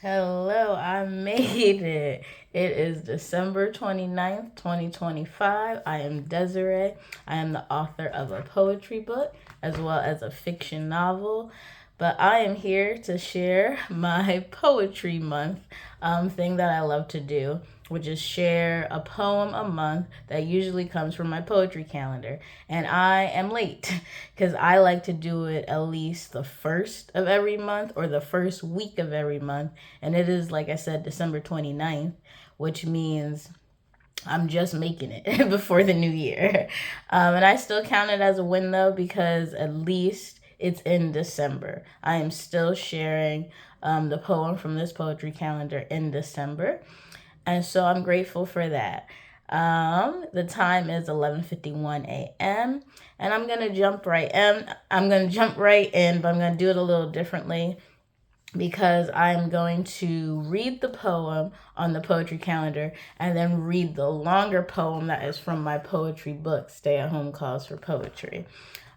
Hello, I made it. It is December 29th, 2025. I am Desirae. I am the author of a poetry book as well as a fiction novel. But I am here to share my poetry month thing that I love to do, which is share a poem a month that usually comes from my poetry calendar. And I am late because I like to do it at least the first of every month or the first week of every month. And it is, like I said, December 29th, which means I'm just making it before the new year. And I still count it as a win though, because at least it's in December. I am still sharing the poem from this poetry calendar in December. And so I'm grateful for that. The time is 11:51 a.m. and I'm gonna jump right in. I'm gonna jump right in, but I'm gonna do it a little differently because I'm going to read the poem on the poetry calendar and then read the longer poem that is from my poetry book, Stay at Home Calls for Poetry.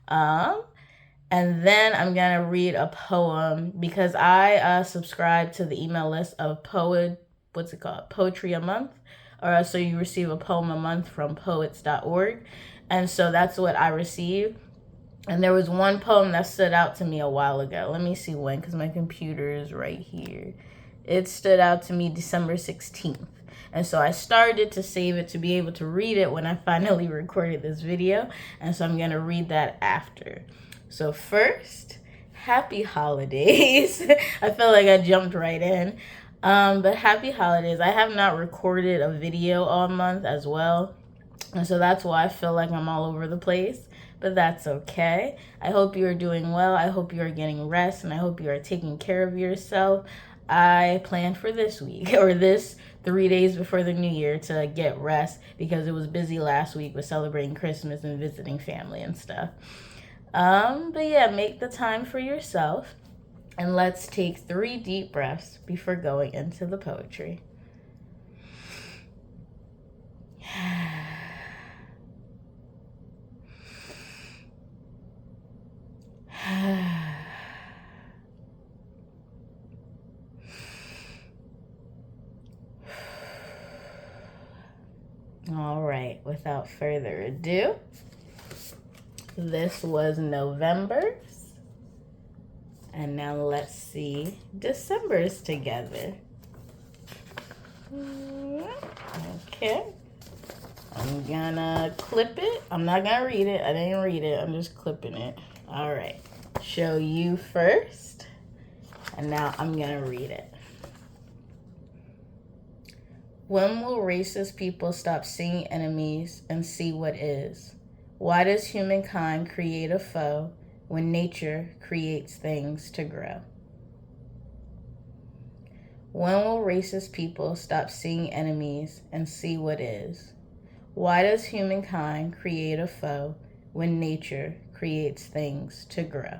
Um, and then I'm going to read a poem because I subscribe to the email list of Poetry a Month. Or so you receive a poem a month from poets.org. And so that's what I received. And there was one poem that stood out to me a while ago. Let me see when, because my computer is right here. It stood out to me December 16th. And so I started to save it to be able to read it when I finally recorded this video. And so I'm going to read that after. So first, happy holidays. I feel like I jumped right in. But happy holidays. I have not recorded a video all month as well. And so that's why I feel like I'm all over the place. But that's okay. I hope you are doing well. I hope you are getting rest, and I hope you are taking care of yourself. I planned for this week or this 3 days before the new year to get rest because it was busy last week with celebrating Christmas and visiting family and stuff. But yeah, make the time for yourself, and let's take 3 deep breaths before going into the poetry. All right, without further ado, this was November's, and now let's see December's together. Okay, I'm gonna clip it. I'm not gonna read it. I didn't read it. I'm just clipping it. All right, show you first, and now I'm gonna read it. When will racist people stop seeing enemies and see what is? Why does humankind create a foe when nature creates things to grow? When will racist people stop seeing enemies and see what is? Why does humankind create a foe when nature creates things to grow?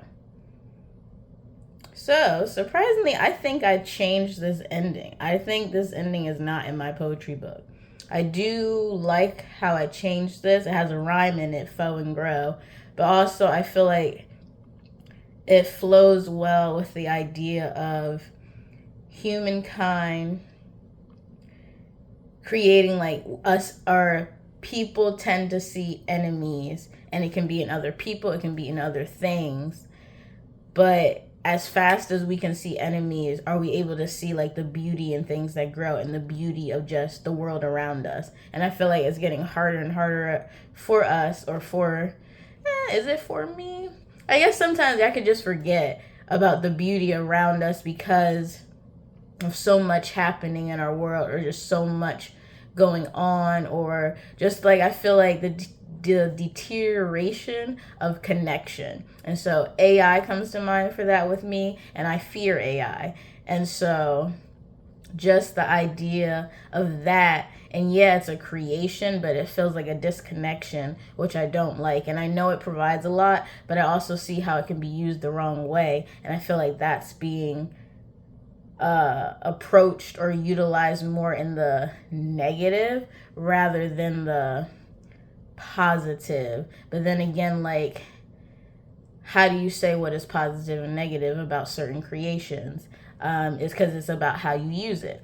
So, surprisingly, I think I changed this ending. I think this ending is not in my poetry book. I do like how I changed this. It has a rhyme in it, foe and grow. But also, I feel like it flows well with the idea of humankind creating, like, us, or people tend to see enemies, and it can be in other people, it can be in other things. But as fast as we can see enemies, are we able to see like the beauty in things that grow and the beauty of just the world around us? And I feel like it's getting harder and harder for us, or is it for me? I guess sometimes I could just forget about the beauty around us because of so much happening in our world, or just so much going on, or just like I feel like the deterioration of connection. And so AI comes to mind for that with me, and I fear AI. And so just the idea of that, and yeah, it's a creation, but it feels like a disconnection, which I don't like. And I know it provides a lot, but I also see how it can be used the wrong way. And I feel like that's being approached or utilized more in the negative rather than the positive. But then again, like, how do you say what is positive and negative about certain creations? is because it's about how you use it.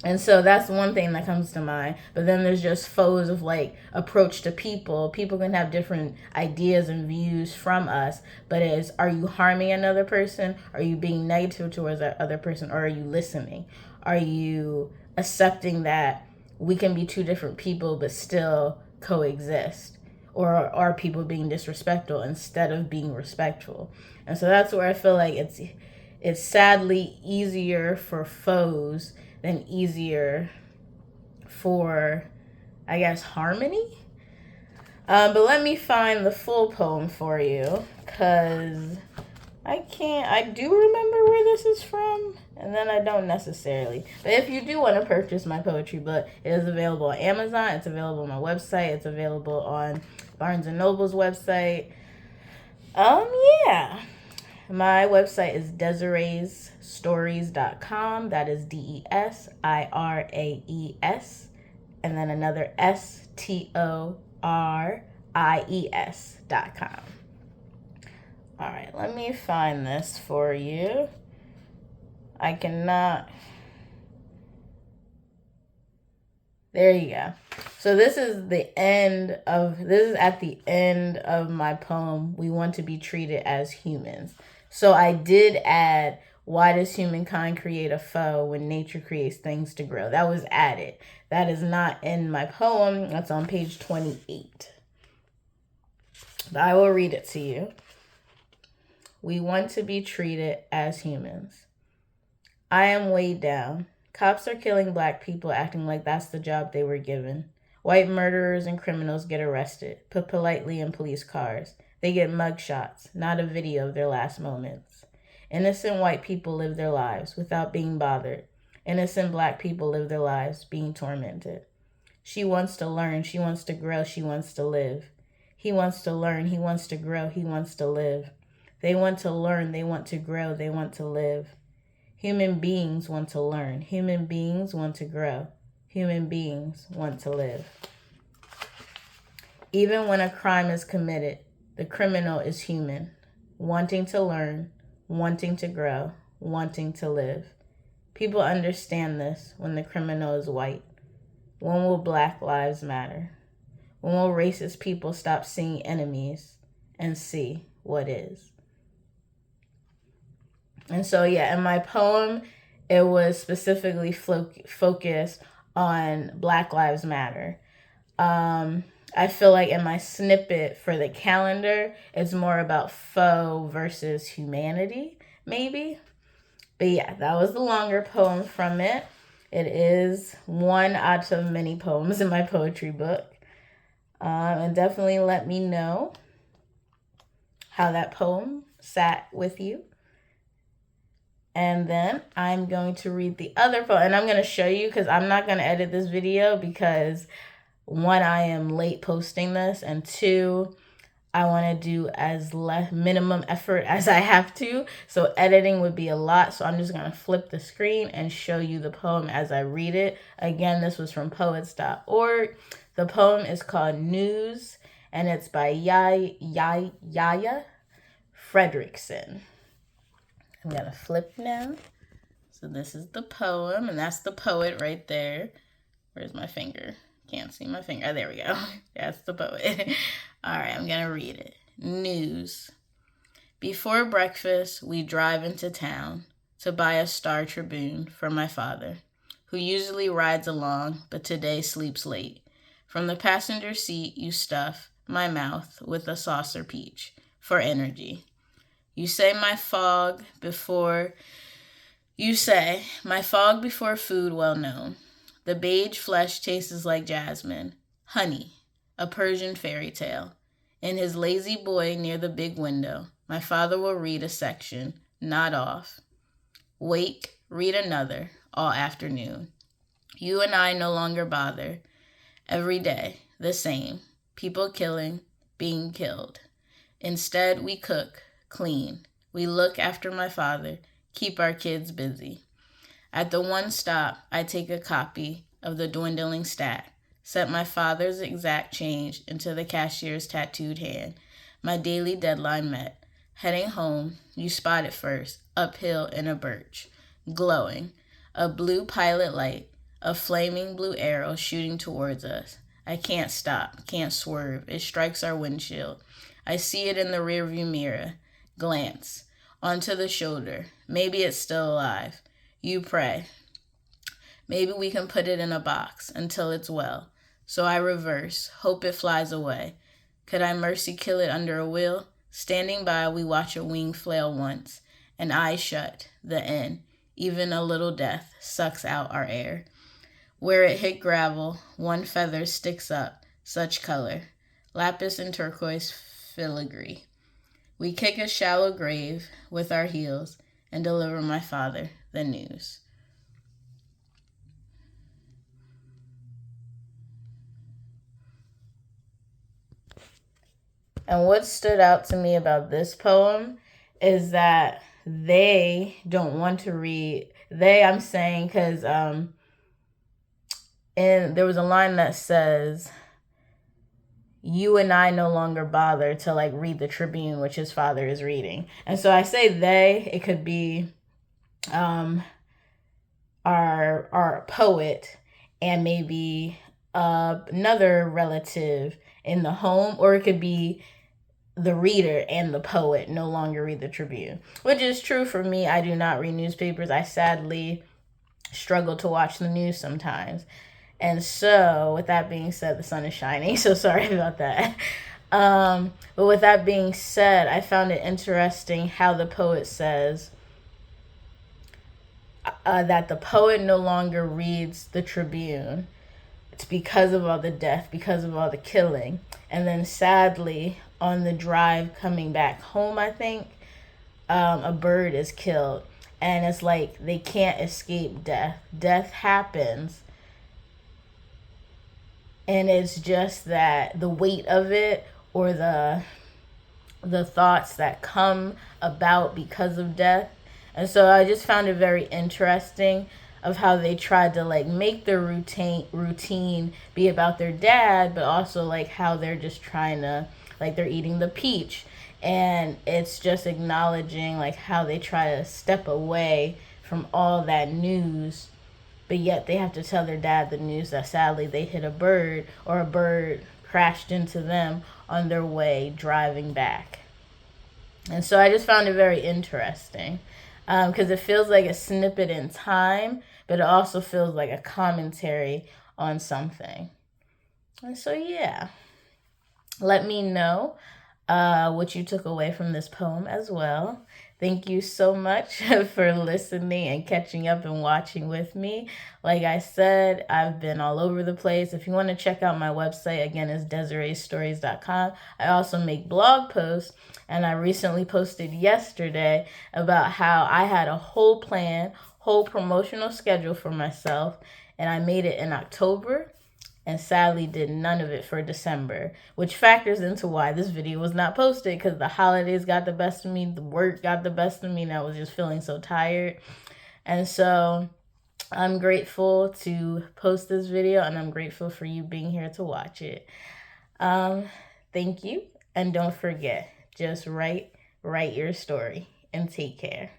And so that's one thing that comes to mind. But then there's just foes of like approach to people. People can have different ideas and views from us. But are you harming another person? Are you being negative towards that other person? Or are you listening? Are you accepting that we can be two different people but still coexist? Or are people being disrespectful instead of being respectful? And so that's where I feel like it's sadly easier for foes than easier for, I guess, harmony. But let me find the full poem for you, because I do remember where this is from, and then I don't necessarily. But if you do want to purchase my poetry book, it is available on Amazon, it's available on my website, it's available on Barnes & Noble's website. Yeah. My website is desiraesstories.com. That is DESIRAES. And then another STORIES.com. All right, let me find this for you. I cannot. There you go. So this is at the end of my poem, We Want to Be Treated as Humans. So I did add, why does humankind create a foe when nature creates things to grow? That was added. That is not in my poem. That's on page 28. But I will read it to you. We want to be treated as humans. I am weighed down. Cops are killing Black people, acting like that's the job they were given. White murderers and criminals get arrested, put politely in police cars. They get mugshots, not a video of their last moments. Innocent white people live their lives without being bothered. Innocent Black people live their lives being tormented. She wants to learn, she wants to grow, she wants to live. He wants to learn, he wants to grow, he wants to live. They want to learn, they want to grow, they want to live. Human beings want to learn. Human beings want to grow. Human beings want to live. Even when a crime is committed, the criminal is human, wanting to learn, wanting to grow, wanting to live. People understand this when the criminal is white. When will Black lives matter? When will racist people stop seeing enemies and see what is? And so, yeah, in my poem, it was specifically focused on Black Lives Matter. I feel like in my snippet for the calendar, it's more about foe versus humanity, maybe. But yeah, that was the longer poem from it. It is one out of many poems in my poetry book. And definitely let me know how that poem sat with you. And then I'm going to read the other poem. And I'm going to show you, because I'm not going to edit this video because, one, I am late posting this. And two, I want to do as minimum effort as I have to. So editing would be a lot. So I'm just going to flip the screen and show you the poem as I read it. Again, this was from poets.org. The poem is called News, and it's by Yaya Fredrickson. I'm going to flip now. So this is the poem, and that's the poet right there. Where's my finger? Can't see my finger. Oh, there we go. That's the poet. All right, I'm going to read it. News. Before breakfast, we drive into town to buy a Star Tribune for my father, who usually rides along, but today sleeps late. From the passenger seat, you stuff my mouth with a saucer peach for energy. You say my fog before food well known. The beige flesh tastes like jasmine, honey, a Persian fairy tale. In his lazy boy near the big window, my father will read a section, nod off. Wake, read another, all afternoon. You and I no longer bother. Every day, the same. People killing, being killed. Instead, we cook, clean. We look after my father, keep our kids busy. At the one stop, I take a copy of the dwindling stack, set my father's exact change into the cashier's tattooed hand. My daily deadline met. Heading home, you spot it first, uphill in a birch. glowing, a blue pilot light, a flaming blue arrow shooting towards us. I can't stop, can't swerve. It strikes our windshield. I see it in the rearview mirror. Glance. Onto the shoulder. Maybe it's still alive. You pray. Maybe we can put it in a box until it's well. So I reverse, hope it flies away. Could I mercy kill it under a wheel? Standing by, we watch a wing flail once. An eye shut, the end. Even a little death sucks out our air. Where it hit gravel, one feather sticks up, such color. Lapis and turquoise filigree. We kick a shallow grave with our heels and deliver my father the news. And what stood out to me about this poem is that they don't want to read. I'm saying because and there was a line that says, you and I no longer bother to like read the Tribune, which his father is reading. And so I say they, it could be our poet and maybe another relative in the home, or it could be the reader and the poet no longer read the Tribune, which is true for me. I do not read newspapers. I sadly struggle to watch the news sometimes. And so, with that being said, the sun is shining, so sorry about that. But with that being said, I found it interesting how the poet says that the poet no longer reads the Tribune. It's because of all the death, because of all the killing. And then sadly, on the drive coming back home, I think, a bird is killed. And it's like they can't escape death. Death happens. And it's just that the weight of it, or the thoughts that come about because of death. And so I just found it very interesting of how they tried to like make their routine be about their dad, but also like how they're just trying to, like, they're eating the peach. And it's just acknowledging like how they try to step away from all that news, but yet they have to tell their dad the news that sadly they hit a bird, or a bird crashed into them on their way driving back. And so I just found it very interesting because it feels like a snippet in time, but it also feels like a commentary on something. And so, yeah, let me know what you took away from this poem as well. Thank you so much for listening and catching up and watching with me. Like I said, I've been all over the place. If you want to check out my website, again, it's DesiraeStories.com. I also make blog posts, and I recently posted yesterday about how I had a whole promotional schedule for myself, and I made it in October, and sadly did none of it for December, which factors into why this video was not posted, because the holidays got the best of me, the work got the best of me, and I was just feeling so tired. And so I'm grateful to post this video, and I'm grateful for you being here to watch it. Thank you, and don't forget, just write your story, and take care.